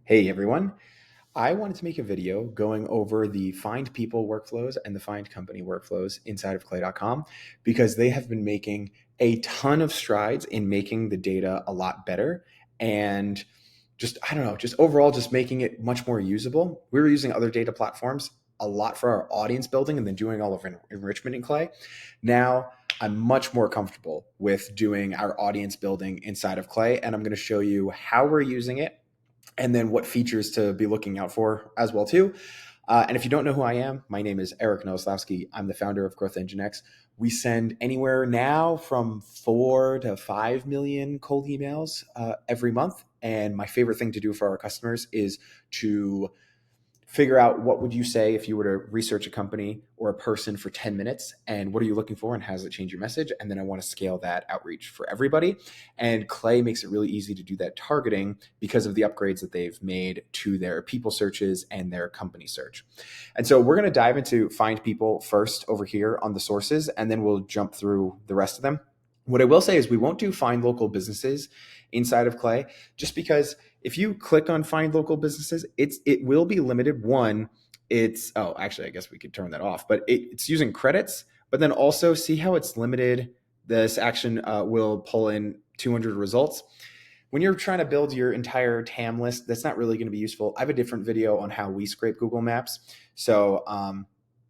Hey everyone. I wanted to make a video going over the find people workflows and the find company workflows inside of clay.com because they have been making a ton of strides in making the data a lot better and just, I don't know, just overall just making it much more usable. We were using other data platforms a lot for our audience building and then doing all of enrichment in Clay. Now I'm much more comfortable with doing our audience building inside of Clay, and I'm going to show you how we're using it and then what features to be looking out for as well too. And if you don't know who I am, my name is Eric Noslavsky. I'm the founder of Growth Engine X. We send anywhere now from 4 to 5 million cold emails every month. And my favorite thing to do for our customers is to figure out what would you say if you were to research a company or a person for 10 minutes, and what are you looking for and how does it change your message? And then I want to scale that outreach for everybody. And Clay makes it really easy to do that targeting because of the upgrades that they've made to their people searches and their company search. And so we're going to dive into find people first over here on the sources, and then we'll jump through the rest of them. What I will say is we won't do find local businesses inside of Clay, just because if you click on find local businesses, it will be limited. One, it's actually I guess we could turn that off, but it's using credits. But then also see how it's limited. This action will pull in 200 results. When you're trying to build your entire TAM list, that's not really going to be useful. I have a different video on how we scrape Google Maps, so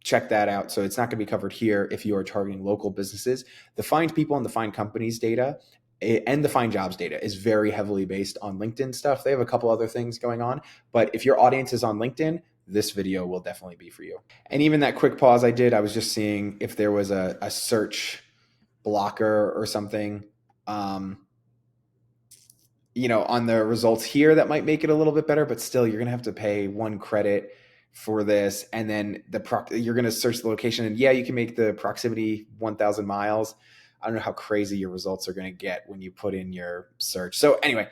check that out. So it's not going to be covered here if you are targeting local businesses. The find people and the find companies data and the find jobs data is very heavily based on LinkedIn stuff. They have a couple other things going on, but if your audience is on LinkedIn, this video will definitely be for you. And even that quick pause I did, I was just seeing if there was a search blocker or something, on the results here that might make it a little bit better, but still you're going to have to pay 1 credit for this. And then you're going to search the location, and yeah, you can make the proximity 1,000 miles. I don't know how crazy your results are going to get when you put in your search. So anyway,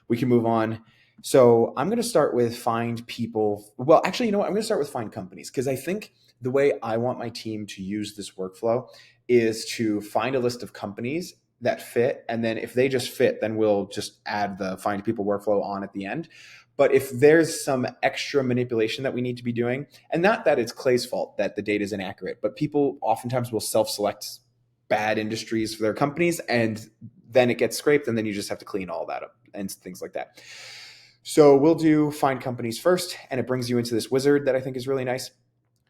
we can move on. So I'm going to start with find people. Well, actually, you know what? I'm going to start with find companies, because I think the way I want my team to use this workflow is to find a list of companies that fit. And then if they just fit, then we'll just add the find people workflow on at the end. But if there's some extra manipulation that we need to be doing, and not that it's Clay's fault that the data is inaccurate, but people oftentimes will self-select bad industries for their companies, and then it gets scraped, and then you just have to clean all that up and things like that. So we'll do find companies first, and it brings you into this wizard that I think is really nice.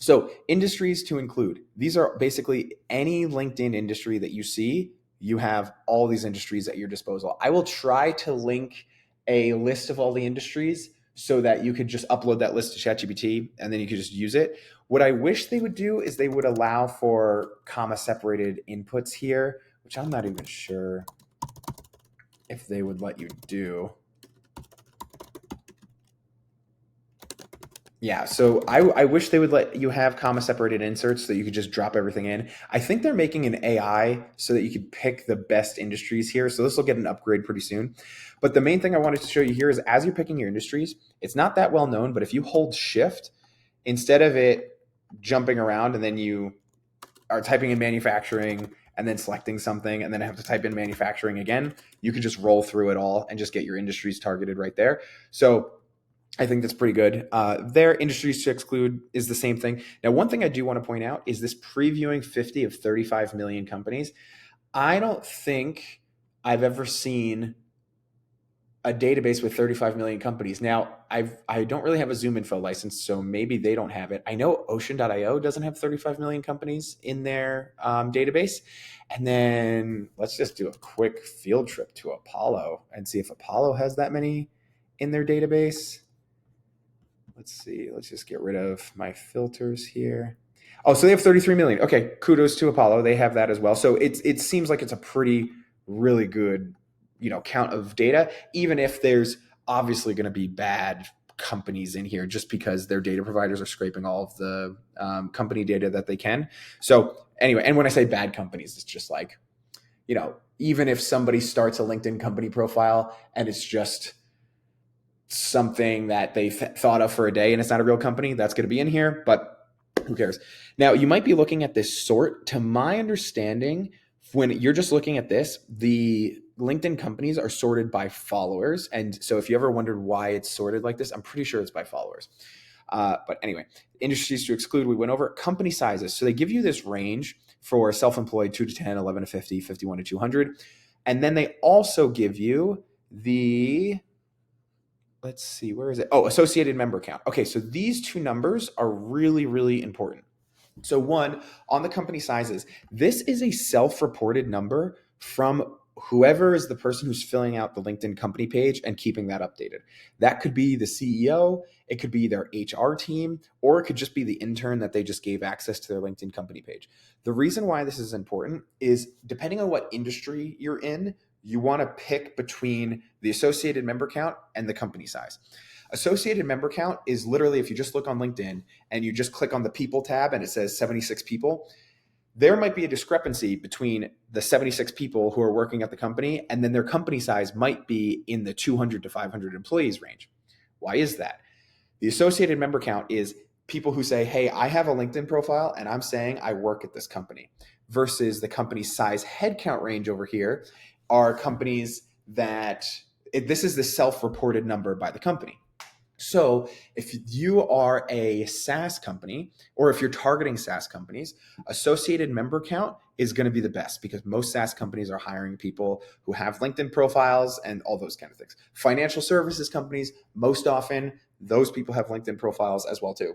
So industries to include. These are basically any LinkedIn industry that you see. You have all these industries at your disposal. I will try to link a list of all the industries so that you could just upload that list to ChatGPT and then you could just use it. What I wish they would do is they would allow for comma separated inputs here, which I'm not even sure if they would let you do. Yeah, so I wish they would let you have comma separated inserts so that you could just drop everything in. I think they're making an AI so that you could pick the best industries here. So this will get an upgrade pretty soon. But the main thing I wanted to show you here is as you're picking your industries, it's not that well known, but if you hold shift, instead of it jumping around and then you are typing in manufacturing and then selecting something and then have to type in manufacturing again, you can just roll through it all and just get your industries targeted right there. So I think that's pretty good. Their industries to exclude is the same thing. Now, one thing I do want to point out is this previewing 50 of 35 million companies. I don't think I've ever seen a database with 35 million companies. Now, I don't really have a ZoomInfo license, so maybe they don't have it. I know Ocean.io doesn't have 35 million companies in their database. And then let's just do a quick field trip to Apollo and see if Apollo has that many in their database. Let's see. Let's just get rid of my filters here. Oh, so they have 33 million. Okay, kudos to Apollo. They have that as well. So it seems like it's a pretty really good, count of data, even if there's obviously going to be bad companies in here just because their data providers are scraping all of the company data that they can. So anyway, and when I say bad companies, it's just like, even if somebody starts a LinkedIn company profile and it's just something that they thought of for a day and it's not a real company, that's going to be in here, but who cares? Now, you might be looking at this sort. To my understanding, when you're just looking at this, the LinkedIn companies are sorted by followers. And so if you ever wondered why it's sorted like this, I'm pretty sure it's by followers. But anyway, industries to exclude, we went over company sizes. So they give you this range for self-employed 2 to 10, 11 to 50, 51 to 200. And then they also give you the, let's see, where is it? Oh, associated member count. Okay, so these two numbers are really, really important. So one, on the company sizes, this is a self-reported number from whoever is the person who's filling out the LinkedIn company page and keeping that updated. That could be the CEO, it could be their HR team, or it could just be the intern that they just gave access to their LinkedIn company page. The reason why this is important is depending on what industry you're in, you want to pick between the associated member count and the company size. Associated member count is literally, if you just look on LinkedIn and you just click on the people tab and it says 76 people, there might be a discrepancy between the 76 people who are working at the company and then their company size might be in the 200 to 500 employees range. Why is that? The associated member count is people who say, hey, I have a LinkedIn profile and I'm saying I work at this company, versus the company size headcount range over here are companies that this is the self-reported number by the company. So if you are a SaaS company, or if you're targeting SaaS companies, associated member count is going to be the best because most SaaS companies are hiring people who have LinkedIn profiles and all those kind of things. Financial services companies, most often, those people have LinkedIn profiles as well too.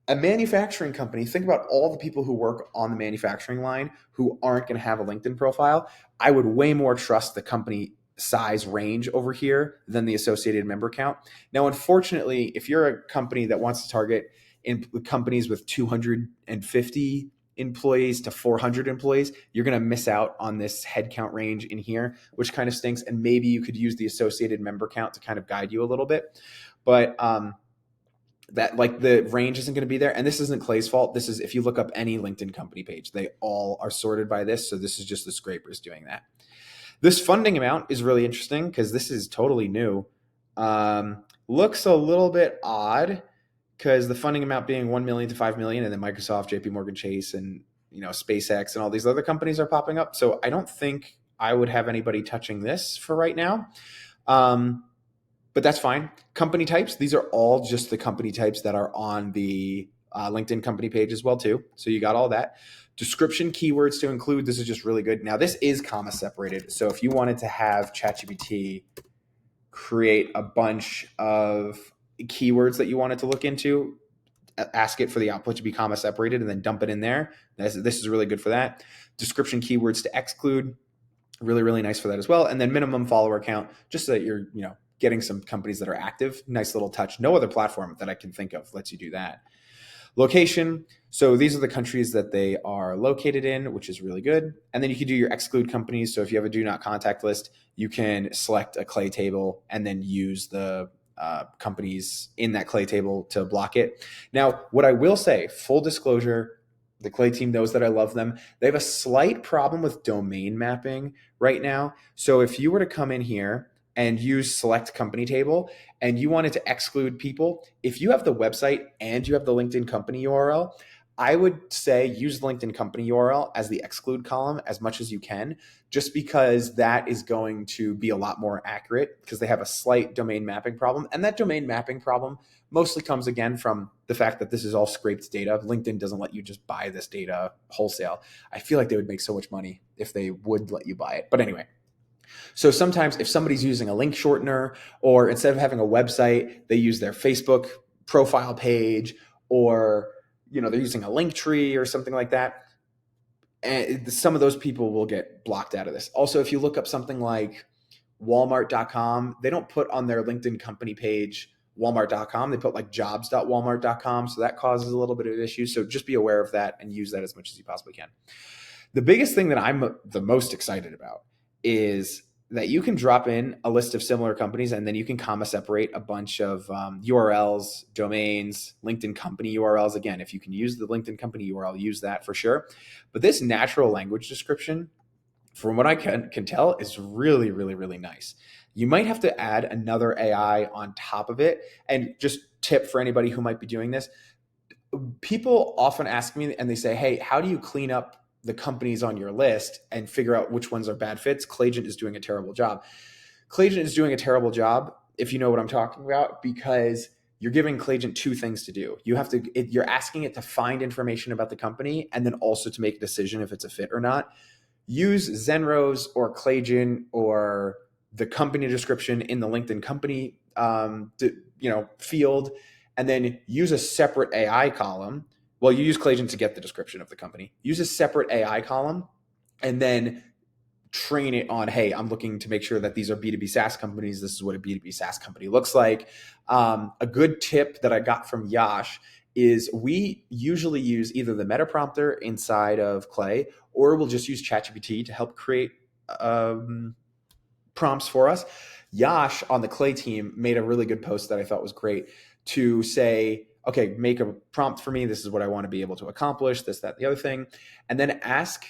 A manufacturing company, think about all the people who work on the manufacturing line who aren't going to have a LinkedIn profile. I would way more trust the company size range over here than the associated member count. Now, unfortunately, if you're a company that wants to target in companies with 250 employees to 400 employees, you're going to miss out on this headcount range in here, which kind of stinks. And maybe you could use the associated member count to kind of guide you a little bit. But that like the range isn't going to be there. And this isn't Clay's fault. This is, if you look up any LinkedIn company page, they all are sorted by this. So this is just the scrapers doing that. This funding amount is really interesting because this is totally new. Looks a little bit odd because the funding amount being 1 million to 5 million, and then Microsoft, JP Morgan Chase, and SpaceX and all these other companies are popping up. So I don't think I would have anybody touching this for right now. But that's fine. Company types, these are all just the company types that are on the LinkedIn company page as well too. So you got all that. Description keywords to include, this is just really good. Now this is comma separated. So if you wanted to have ChatGPT create a bunch of keywords that you wanted to look into, ask it for the output to be comma separated and then dump it in there. This is really good for that. Description keywords to exclude, really, really nice for that as well. And then minimum follower count, just so that you're, getting some companies that are active. Nice little touch. No other platform that I can think of lets you do that. Location. So these are the countries that they are located in, which is really good. And then you can do your exclude companies. So if you have a do not contact list, you can select a Clay table and then use the companies in that Clay table to block it. Now, what I will say, full disclosure, the Clay team knows that I love them. They have a slight problem with domain mapping right now. So if you were to come in here and use select company table and you wanted to exclude people, if you have the website and you have the LinkedIn company URL, I would say use the LinkedIn company URL as the exclude column as much as you can, just because that is going to be a lot more accurate because they have a slight domain mapping problem. And that domain mapping problem mostly comes again from the fact that this is all scraped data. LinkedIn doesn't let you just buy this data wholesale. I feel like they would make so much money if they would let you buy it. But anyway, so sometimes if somebody's using a link shortener, or instead of having a website, they use their Facebook profile page, or they're using a link tree or something like that, and some of those people will get blocked out of this. Also, if you look up something like Walmart.com, they don't put on their LinkedIn company page Walmart.com. They put like jobs.walmart.com. So that causes a little bit of issues. So just be aware of that and use that as much as you possibly can. The biggest thing that I'm the most excited about is that you can drop in a list of similar companies and then you can comma separate a bunch of URLs, domains, LinkedIn company URLs. Again, if you can use the LinkedIn company URL, use that for sure. But this natural language description, from what I can tell, is really, really, really nice. You might have to add another AI on top of it. And just tip for anybody who might be doing this, people often ask me and they say, hey, how do you clean up the companies on your list and figure out which ones are bad fits, Claygent is doing a terrible job. Claygent is doing a terrible job, if you know what I'm talking about, because you're giving Claygent two things to do. You're asking it to find information about the company and then also to make a decision if it's a fit or not. Use Zenrose or Claygent or the company description in the LinkedIn company field, and then use a separate AI column. Well, you use Claygent to get the description of the company. Use a separate AI column, and then train it on, hey, I'm looking to make sure that these are B2B SaaS companies. This is what a B2B SaaS company looks like. A good tip that I got from Yash is we usually use either the meta prompter inside of Clay, or we'll just use ChatGPT to help create prompts for us. Yash on the Clay team made a really good post that I thought was great to say, okay, make a prompt for me. This is what I want to be able to accomplish, this, that, the other thing. And then ask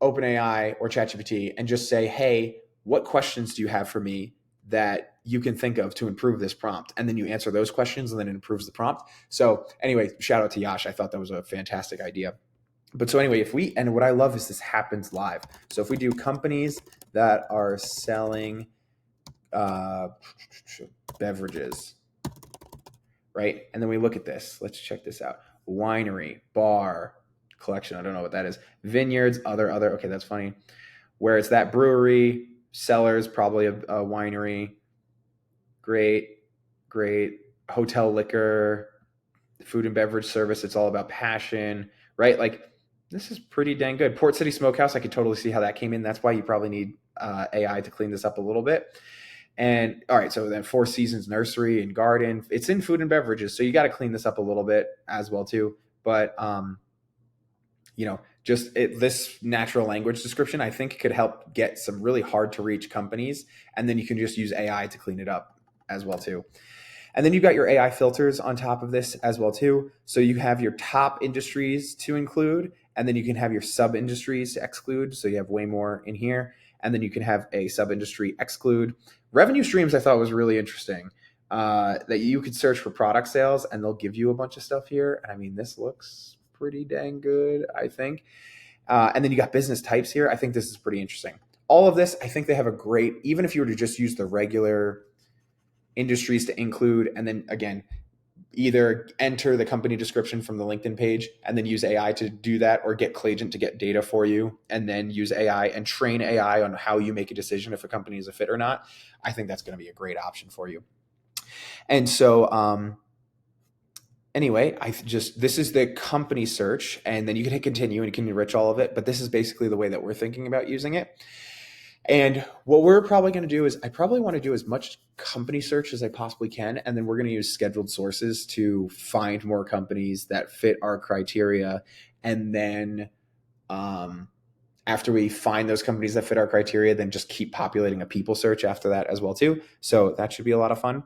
OpenAI or ChatGPT and just say, hey, what questions do you have for me that you can think of to improve this prompt? And then you answer those questions and then it improves the prompt. So anyway, shout out to Yash. I thought that was a fantastic idea. But so anyway, and what I love is this happens live. So if we do companies that are selling beverages, right? And then we look at this. Let's check this out. Winery, bar, collection. I don't know what that is. Vineyards, other. Okay, that's funny. Where it's that brewery, cellars, probably a winery. Great. Hotel liquor, food and beverage service. It's all about passion, right? Like this is pretty dang good. Port City Smokehouse. I could totally see how that came in. That's why you probably need AI to clean this up a little bit. And all right, so then Four Seasons Nursery and Garden. It's in food and beverages, so you got to clean this up a little bit as well too. But this natural language description, I think could help get some really hard to reach companies. And then you can just use AI to clean it up as well too. And then you've got your AI filters on top of this as well too. So you have your top industries to include, and then you can have your sub industries to exclude. So you have way more in here. And then you can have a sub industry exclude. Revenue streams I thought was really interesting. That you could search for product sales and they'll give you a bunch of stuff here. And I mean, this looks pretty dang good, I think. And then you got business types here. I think this is pretty interesting. All of this, I think they have a great, even if you were to just use the regular industries to include, and then again, either enter the company description from the LinkedIn page and then use AI to do that, or get Claygent to get data for you and then use AI and train AI on how you make a decision if a company is a fit or not. I think that's going to be a great option for you. And so, anyway, this is the company search, and then you can hit continue and you can enrich all of it. But this is basically the way that we're thinking about using it. And what we're probably going to do is I probably want to do as much company search as I possibly can. And then we're going to use scheduled sources to find more companies that fit our criteria. And then after we find those companies that fit our criteria, then just keep populating a people search after that as well too. So that should be a lot of fun.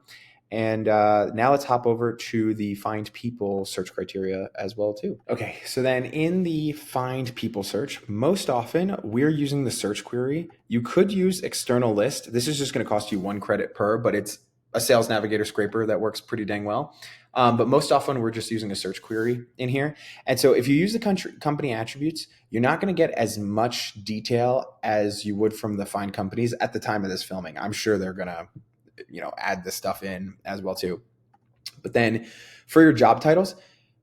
And now let's hop over to the find people search criteria as well too. Okay, so then in the find people search, most often we're using the search query. You could use external list. This is just going to cost you 1 credit per, but it's a Sales Navigator scraper that works pretty dang well. But most often we're just using a search query in here. And so if you use the company attributes, you're not going to get as much detail as you would from the find companies at the time of this filming. I'm sure they're going to add this stuff in as well too. But then for your job titles,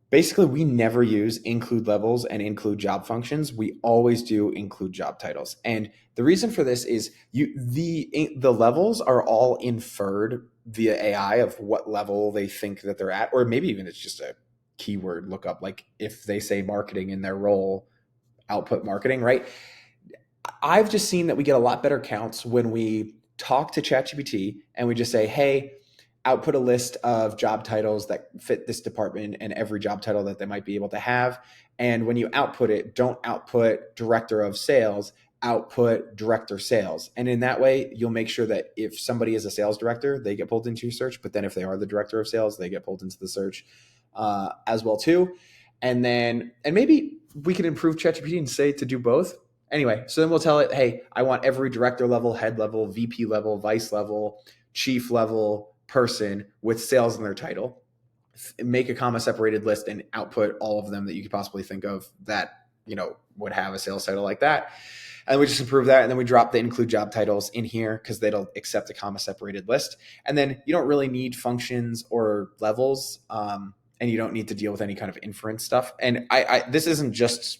basically we never use include levels and include job functions. We always do include job titles. And the reason for this is the levels are all inferred via AI of what level they think that they're at, or maybe even it's just a keyword lookup. Like if they say marketing in their role, output marketing, right? I've just seen that we get a lot better counts when we talk to ChatGPT and we just say, hey, output a list of job titles that fit this department and every job title that they might be able to have. And when you output it, don't output director of sales, output director sales. And in that way, you'll make sure that if somebody is a sales director, they get pulled into your search. But then if they are the director of sales, they get pulled into the search as well too. And maybe we can improve ChatGPT and say to do both. Anyway, so then we'll tell it, hey, I want every director level, head level, VP level, vice level, chief level person with sales in their title. Make a comma separated list and output all of them that you could possibly think of that would have a sales title like that. And we just approve that. And then we drop the include job titles in here because they'll accept a comma separated list. And then you don't really need functions or levels. And you don't need to deal with any kind of inference stuff. And this isn't just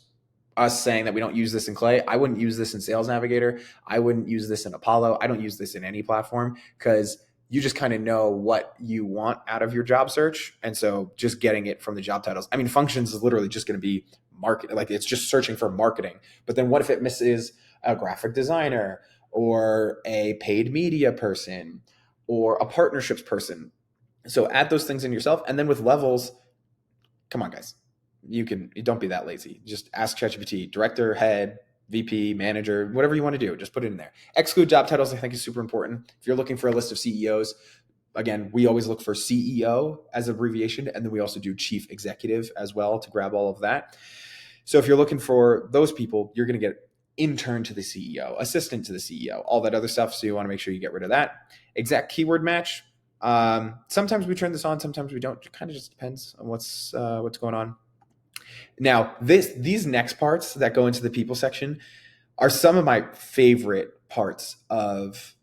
us saying that we don't use this in Clay. I wouldn't use this in Sales Navigator. I wouldn't use this in Apollo. I don't use this in any platform because you just kind of know what you want out of your job search. And so just getting it from the job titles. I mean, functions is literally just going to be market, like it's just searching for marketing. But then what if it misses a graphic designer or a paid media person or a partnerships person? So add those things in yourself. And then with levels, come on, guys. You don't be that lazy. Just ask ChatGPT, director, head, VP, manager, whatever you want to do. Just put it in there. Exclude job titles, I think, is super important. If you're looking for a list of CEOs, again, we always look for CEO as abbreviation, and then we also do chief executive as well to grab all of that. So if you're looking for those people, you're going to get intern to the CEO, assistant to the CEO, all that other stuff. So you want to make sure you get rid of that. Exact keyword match. Sometimes we turn this on, sometimes we don't. It kind of just depends on what's going on. Now, these next parts that go into the people section are some of my favorite parts of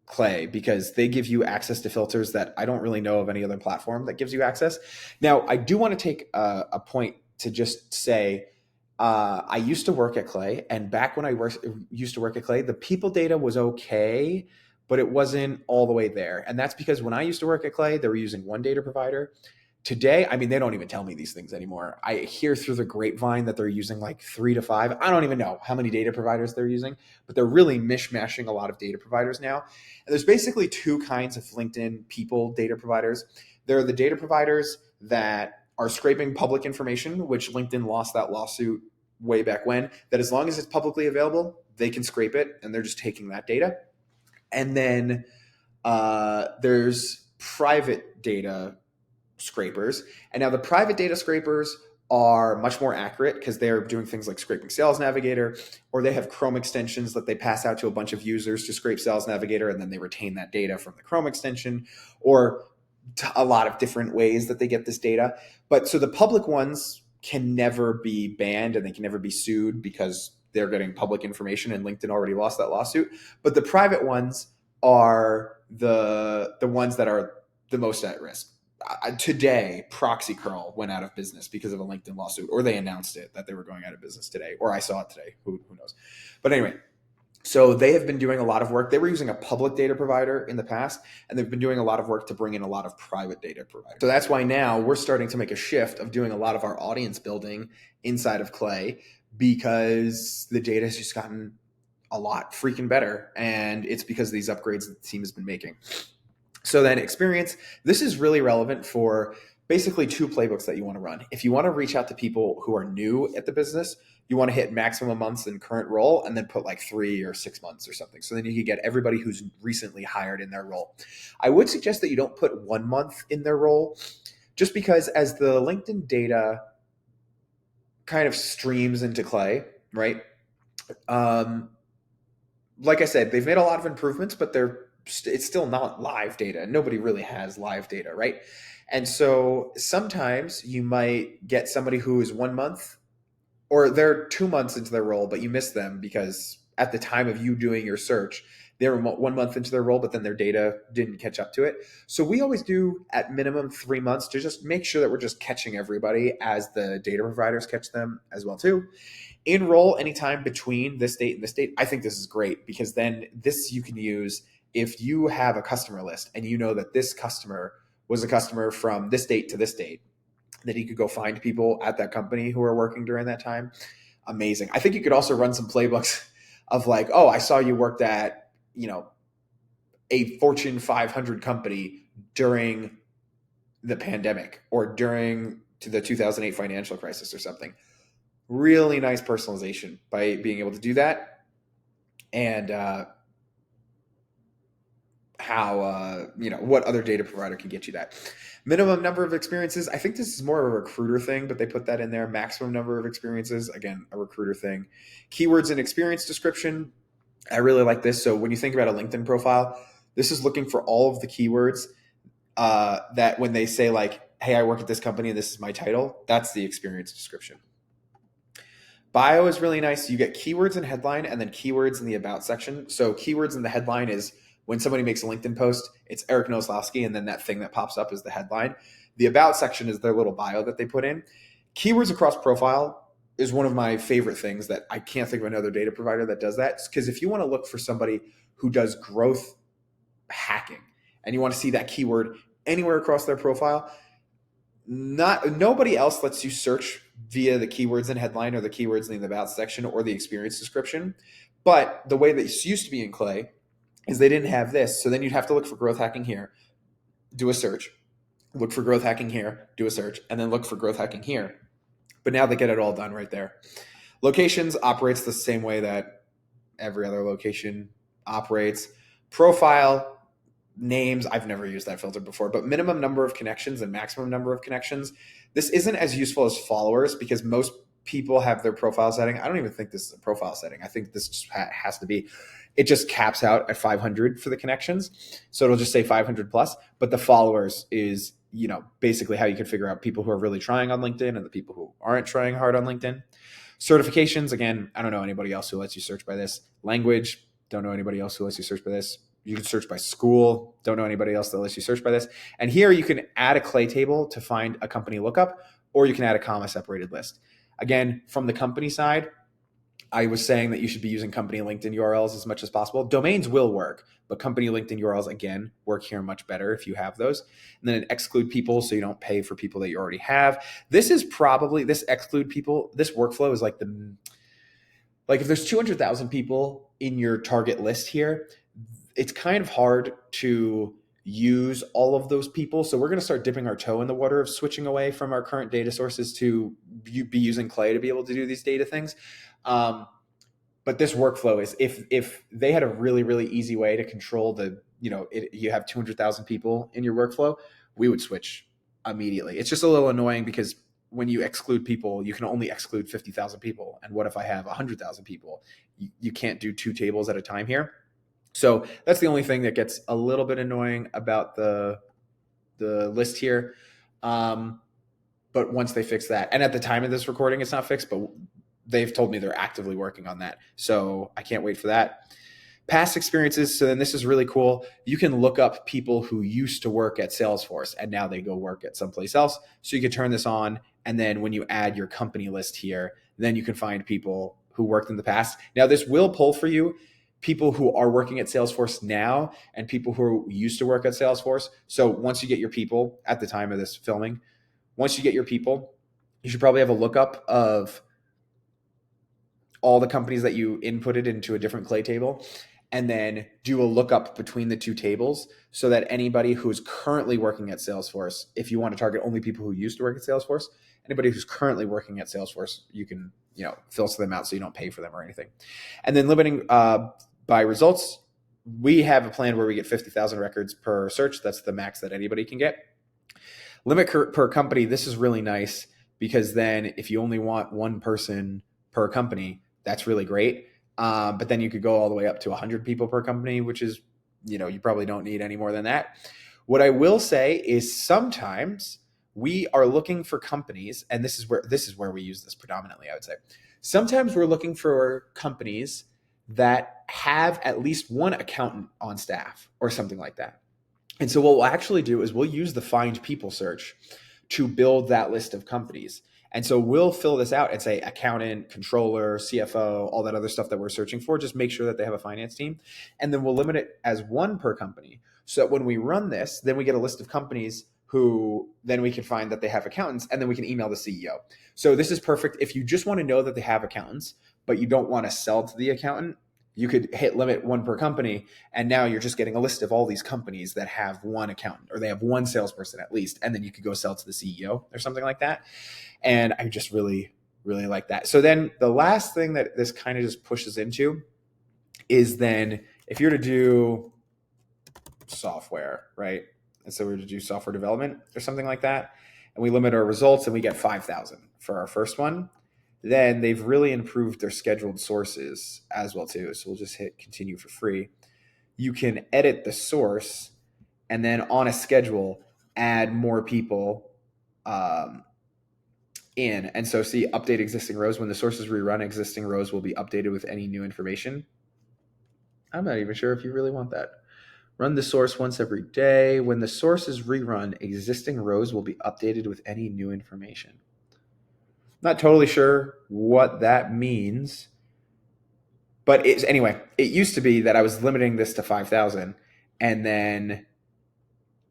Clay because they give you access to filters that I don't really know of any other platform that gives you access. Now, I do want to take a point to just say, I used to work at Clay, and back when I used to work at Clay, the people data was okay, but it wasn't all the way there. And that's because when I used to work at Clay, they were using one data provider. Today, I mean, they don't even tell me these things anymore. I hear through the grapevine that they're using like 3 to 5. I don't even know how many data providers they're using, but they're really mishmashing a lot of data providers now. And there's basically 2 kinds of LinkedIn people data providers. There are the data providers that are scraping public information, which LinkedIn lost that lawsuit way back when, that as long as it's publicly available, they can scrape it and they're just taking that data. And then there's private data scrapers. And now the private data scrapers are much more accurate because they're doing things like scraping Sales Navigator, or they have Chrome extensions that they pass out to a bunch of users to scrape Sales Navigator, and then they retain that data from the Chrome extension, or a lot of different ways that they get this data. But so the public ones can never be banned and they can never be sued because they're getting public information and LinkedIn already lost that lawsuit. But the private ones are the ones that are the most at risk. Today, Proxy Curl went out of business because of a LinkedIn lawsuit, or they announced it that they were going out of business today, or I saw it today. Who knows? But anyway, so they have been doing a lot of work. They were using a public data provider in the past, and they've been doing a lot of work to bring in a lot of private data providers. So that's why now we're starting to make a shift of doing a lot of our audience building inside of Clay because the data has just gotten a lot freaking better, and it's because of these upgrades that the team has been making. So then experience, this is really relevant for basically 2 playbooks that you want to run. If you want to reach out to people who are new at the business, you want to hit maximum months in current role and then put like 3 or 6 months or something. So then you can get everybody who's recently hired in their role. I would suggest that you don't put 1 month in their role just because as the LinkedIn data kind of streams into Clay, right? Like I said, they've made a lot of improvements, but it's still not live data. Nobody really has live data, right? And so sometimes you might get somebody who is 1 month or they're 2 months into their role, but you miss them because at the time of you doing your search, they were 1 month into their role, but then their data didn't catch up to it. So we always do at minimum 3 months to just make sure that we're just catching everybody as the data providers catch them as well too. Enroll anytime between this date and this date. I think this is great because then this you can use if you have a customer list and you know that this customer was a customer from this date to this date, then you could go find people at that company who are working during that time. Amazing. I think you could also run some playbooks of like, oh, I saw you worked at, a Fortune 500 company during the pandemic or during the 2008 financial crisis or something. Really nice personalization by being able to do that. And what other data provider can get you that. Minimum number of experiences. I think this is more of a recruiter thing, but they put that in there. Maximum number of experiences. Again, a recruiter thing. Keywords and experience description. I really like this. So when you think about a LinkedIn profile, this is looking for all of the keywords that when they say like, hey, I work at this company and this is my title, that's the experience description. Bio is really nice. You get keywords in headline and then keywords in the about section. So keywords in the headline is when somebody makes a LinkedIn post, it's Eric Noslowski, and then that thing that pops up is the headline. The about section is their little bio that they put in. Keywords across profile is one of my favorite things that I can't think of another data provider that does that. Because if you want to look for somebody who does growth hacking and you want to see that keyword anywhere across their profile, nobody else lets you search via the keywords in headline or the keywords in the about section or the experience description. But the way that this used to be in Clay is they didn't have this. So then you'd have to look for growth hacking here, do a search, look for growth hacking here, do a search, and then look for growth hacking here. But now they get it all done right there. Locations operates the same way that every other location operates. Profile, names, I've never used that filter before, but minimum number of connections and maximum number of connections. This isn't as useful as followers because most people have their profile setting. I don't even think this is a profile setting. I think this just has to be, it just caps out at 500 for the connections. So it'll just say 500 plus, but the followers is, basically how you can figure out people who are really trying on LinkedIn and the people who aren't trying hard on LinkedIn. Certifications, again, I don't know anybody else who lets you search by this. Language, don't know anybody else who lets you search by this. You can search by school. Don't know anybody else that lets you search by this. And here you can add a Clay table to find a company lookup, or you can add a comma separated list. Again, from the company side, I was saying that you should be using company LinkedIn URLs as much as possible. Domains will work, but company LinkedIn URLs, again, work here much better if you have those. And then exclude people so you don't pay for people that you already have. This exclude people, this workflow is like if there's 200,000 people in your target list here, it's kind of hard to use all of those people. So we're going to start dipping our toe in the water of switching away from our current data sources to be using Clay to be able to do these data things. But this workflow is, if they had a really, really easy way to control you have 200,000 people in your workflow, we would switch immediately. It's just a little annoying because when you exclude people, you can only exclude 50,000 people. And what if I have 100,000 people? You can't do two tables at a time here. So that's the only thing that gets a little bit annoying about the list here. But once they fix that, and at the time of this recording, it's not fixed, but they've told me they're actively working on that. So I can't wait for that. Past experiences. So then this is really cool. You can look up people who used to work at Salesforce and now they go work at someplace else. So you can turn this on. And then when you add your company list here, then you can find people who worked in the past. Now this will pull for you people who are working at Salesforce now and people who used to work at Salesforce. So once you get your people at the time of this filming, once you get your people, you should probably have a lookup of all the companies that you inputted into a different Clay table, and then do a lookup between the two tables so that anybody who is currently working at Salesforce, if you want to target only people who used to work at Salesforce, anybody who's currently working at Salesforce, you can filter them out so you don't pay for them or anything. And then limiting by results, we have a plan where we get 50,000 records per search. That's the max that anybody can get. Limit per company, this is really nice because then if you only want one person per company, that's really great. But then you could go all the way up to 100 people per company, which is, you probably don't need any more than that. What I will say is sometimes we are looking for companies, and this is where we use this predominantly, I would say. Sometimes we're looking for companies that have at least one accountant on staff or something like that. And so what we'll actually do is we'll use the find people search to build that list of companies. And so we'll fill this out and say accountant, controller, CFO, all that other stuff that we're searching for. Just make sure that they have a finance team. And then we'll limit it as one per company. So that when we run this, then we get a list of companies who then we can find that they have accountants, and then we can email the CEO. So this is perfect. If you just want to know that they have accountants, but you don't want to sell to the accountant, you could hit limit one per company. And now you're just getting a list of all these companies that have one accountant or they have one salesperson at least. And then you could go sell to the CEO or something like that. And I just really, really like that. So then the last thing that this kind of just pushes into is then if you're to do software, right? And so we're to do software development or something like that, and we limit our results and we get 5,000 for our first one, then they've really improved their scheduled sources as well too. So we'll just hit continue for free. You can edit the source and then on a schedule, add more people in. And so see, update existing rows. When the source is rerun, existing rows will be updated with any new information. I'm not even sure if you really want that. Run the source once every day. When the source is rerun, existing rows will be updated with any new information. Not totally sure what that means. But anyway, it used to be that I was limiting this to 5,000, and then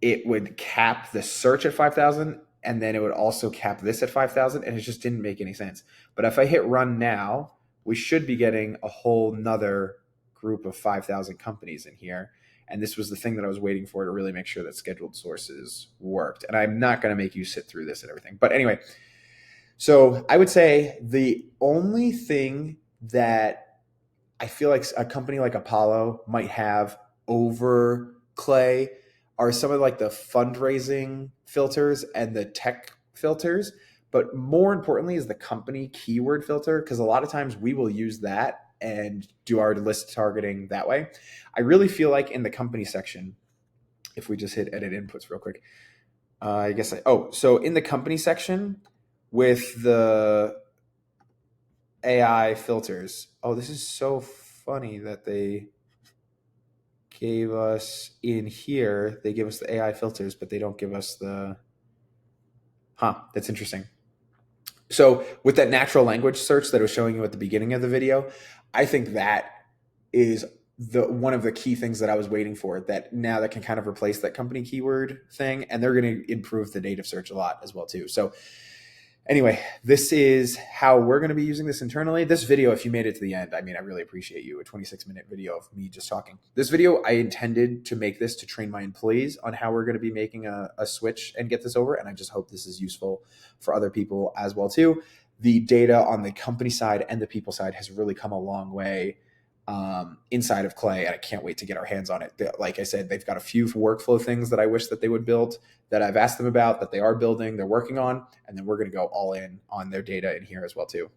it would cap the search at 5,000, and then it would also cap this at 5,000, and it just didn't make any sense. But if I hit run now, we should be getting a whole nother group of 5,000 companies in here. And this was the thing that I was waiting for to really make sure that scheduled sources worked. And I'm not going to make you sit through this and everything. But anyway, so I would say the only thing that I feel like a company like Apollo might have over Clay are some of like the fundraising filters and the tech filters. But more importantly is the company keyword filter, because a lot of times we will use that and do our list targeting that way. I really feel like in the company section, if we just hit edit inputs real quick, so in the company section with the AI filters. Oh, this is so funny that they gave us in here. They give us the AI filters, but they don't give us the. That's interesting. So with that natural language search that I was showing you at the beginning of the video, I think that is one of the key things that I was waiting for, that now that can kind of replace that company keyword thing, and they're going to improve the native search a lot as well too. So anyway, this is how we're going to be using this internally. This video, if you made it to the end, I mean, I really appreciate you. A 26-minute video of me just talking. This video, I intended to make this to train my employees on how we're going to be making a switch and get this over. And I just hope this is useful for other people as well too. The data on the company side and the people side has really come a long way inside of Clay, and I can't wait to get our hands on it. Like I said, they've got a few workflow things that I wish that they would build, that I've asked them about, that they are building, they're working on, and then we're going to go all in on their data in here as well too.